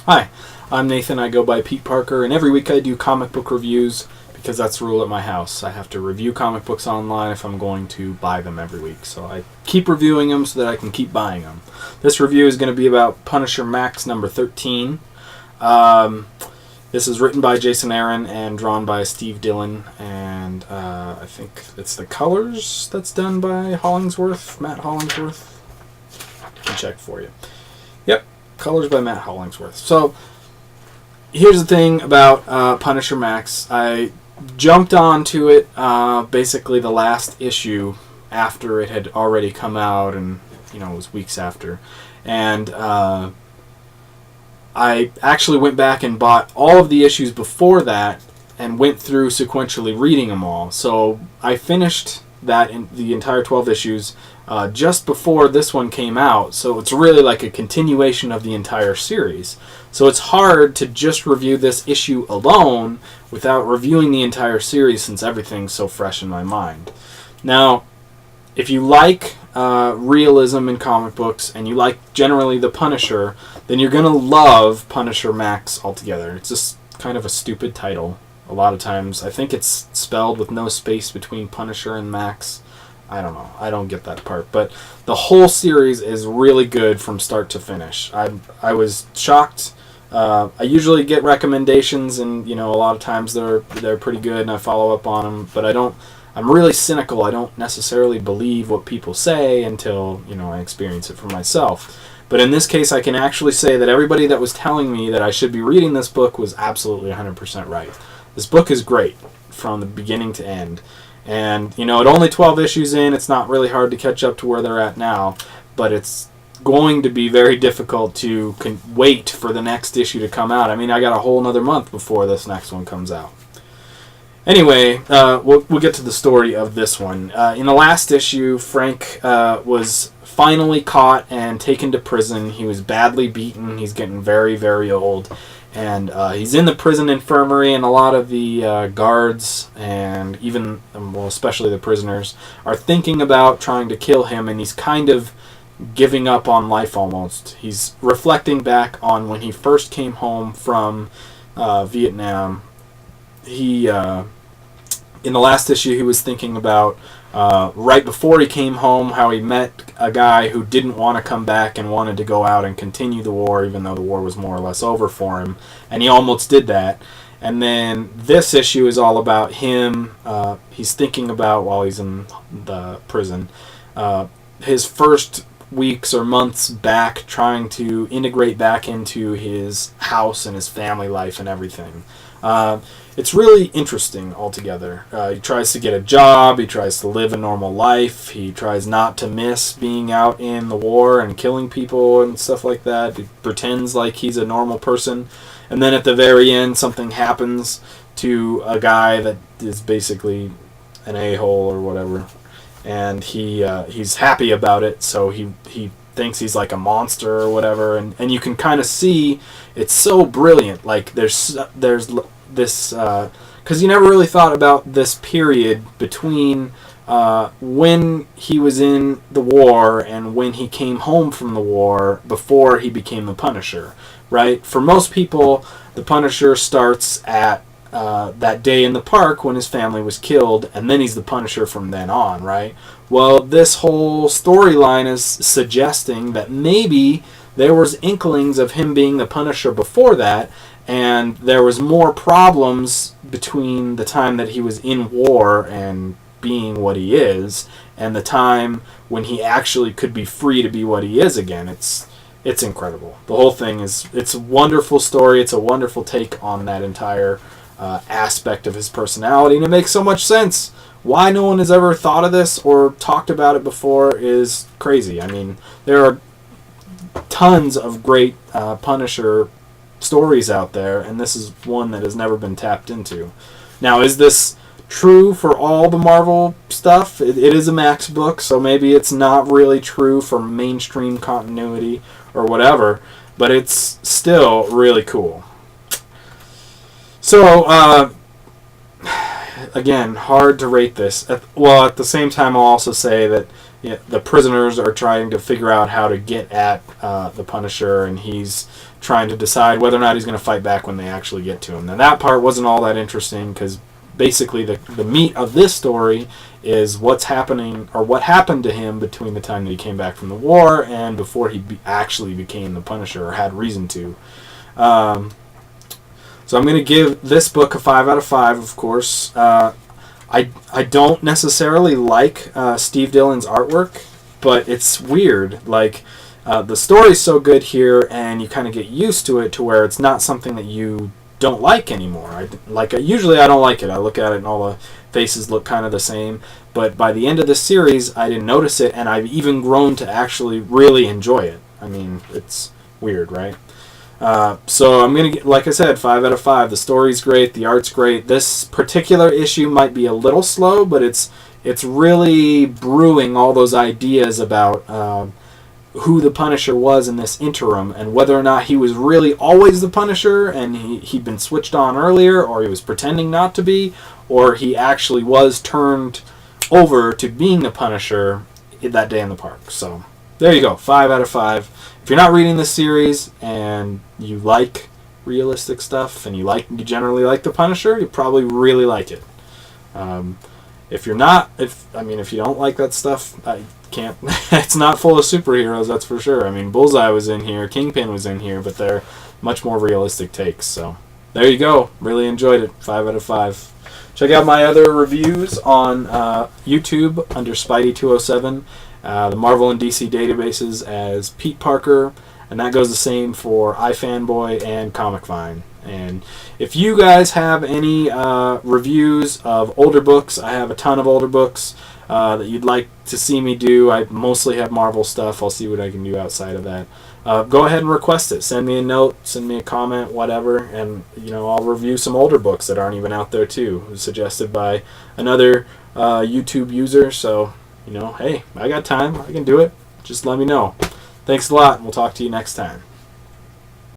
Hi, I'm Nathan. I go by Peteparker, and every week I do comic book reviews because that's the rule at my house. I have to review comic books online if I'm going to buy them every week. So I keep reviewing them so that I can keep buying them. This review is going to be about Punishermax number 13. This is written by Jason Aaron and drawn by Steve Dillon, and I think it's the colors that's done by Matt Hollingsworth. I can check for you. Yep. Colors by Matt Hollingsworth. So, here's the thing about Punishermax. I jumped onto it basically the last issue after it had already come out, and it was weeks after. And I actually went back and bought all of the issues before that and went through sequentially reading them all. So I finished that in the entire 12 issues just before this one came out, so it's really like a continuation of the entire series. So it's hard to just review this issue alone without reviewing the entire series, since everything's so fresh in my mind. Now, if you like realism in comic books and you like generally the Punisher, then you're going to love Punishermax altogether. It's just kind of a stupid title a lot of times. I think it's spelled with no space between Punisher and Max. I don't know. I don't get that part. But the whole series is really good from start to finish. I was shocked. I usually get recommendations, and a lot of times they're pretty good, and I follow up on them. But I'm really cynical. I don't necessarily believe what people say until I experience it for myself. But in this case, I can actually say that everybody that was telling me that I should be reading this book was absolutely 100% right. This book is great from the beginning to end. And, it only 12 issues in. It's not really hard to catch up to where they're at now. But it's going to be very difficult to wait for the next issue to come out. I mean, I got a whole another month before this next one comes out. Anyway, we'll get to the story of this one. In the last issue, Frank was finally caught and taken to prison. He was badly beaten. He's getting very, very old. And he's in the prison infirmary, and a lot of the guards and even, especially the prisoners, are thinking about trying to kill him, and he's kind of giving up on life almost. He's reflecting back on when he first came home from Vietnam. He, in the last issue, he was thinking about right before he came home, how he met a guy who didn't want to come back and wanted to go out and continue the war, even though the war was more or less over for him, and he almost did that. And then this issue is all about him. He's thinking about, while he's in the prison, his first weeks or months back, trying to integrate back into his house and his family life and everything. It's really interesting altogether. He tries to get a job. He tries to live a normal life. He tries not to miss being out in the war and killing people and stuff like that. He pretends like he's a normal person. And then at the very end, something happens to a guy that is basically an a-hole or whatever. And he's happy about it, so he thinks he's like a monster or whatever. And you can kind of see it's so brilliant. Like there's this, because you never really thought about this period between when he was in the war and when he came home from the war before he became the Punisher, right? For most people, the Punisher starts at that day in the park when his family was killed, and then he's the Punisher from then on, right? Well, this whole storyline is suggesting that maybe there was inklings of him being the Punisher before that, and there was more problems between the time that he was in war and being what he is, and the time when he actually could be free to be what he is again. It's incredible. The whole thing it's a wonderful story. It's a wonderful take on that entire aspect of his personality, and it makes so much sense. Why no one has ever thought of this or talked about it before is crazy. I mean, there are tons of great Punisher stories out there, and this is one that has never been tapped into. Now, is this true for all the Marvel stuff? It is a Max book, so maybe it's not really true for mainstream continuity or whatever, but it's still really cool. So, again, hard to rate this. At the same time, I'll also say that, the prisoners are trying to figure out how to get at the Punisher, and he's trying to decide whether or not he's going to fight back when they actually get to him. Now that part wasn't all that interesting, because basically the meat of this story is what's happening, or what happened to him between the time that he came back from the war and before he actually became the Punisher, or had reason to. So I'm going to give this book a 5 out of 5, of course. I don't necessarily like Steve Dillon's artwork, but it's weird. Like, the story's so good here, and you kind of get used to it to where it's not something that you don't like anymore. Usually I don't like it. I look at it and all the faces look kind of the same. But by the end of this series, I didn't notice it, and I've even grown to actually really enjoy it. I mean, it's weird, right? So I'm going to, like I said, 5 out of 5. The story's great. The art's great. This particular issue might be a little slow, but it's really brewing all those ideas about who the Punisher was in this interim, and whether or not he was really always the Punisher and he'd been switched on earlier, or he was pretending not to be, or he actually was turned over to being the Punisher that day in the park. So there you go, 5 out of 5. If you're not reading this series and you like realistic stuff and you generally like the Punisher, you probably really like it. If you're not, if you don't like that stuff, I can't. It's not full of superheroes, that's for sure. I mean, Bullseye was in here, Kingpin was in here, but they're much more realistic takes. So there you go. Really enjoyed it. 5 out of 5. Check out my other reviews on YouTube under Spidey207. The Marvel and DC databases as Peteparker, and that goes the same for iFanboy and Comic Vine. And if you guys have any reviews of older books, I have a ton of older books that you'd like to see me do. I mostly have Marvel stuff. I'll see what I can do outside of that. Go ahead and request it. Send me a note, send me a comment, whatever, and I'll review some older books that aren't even out there too. It was suggested by another YouTube user, so hey, I got time. I can do it. Just let me know. Thanks a lot, and we'll talk to you next time.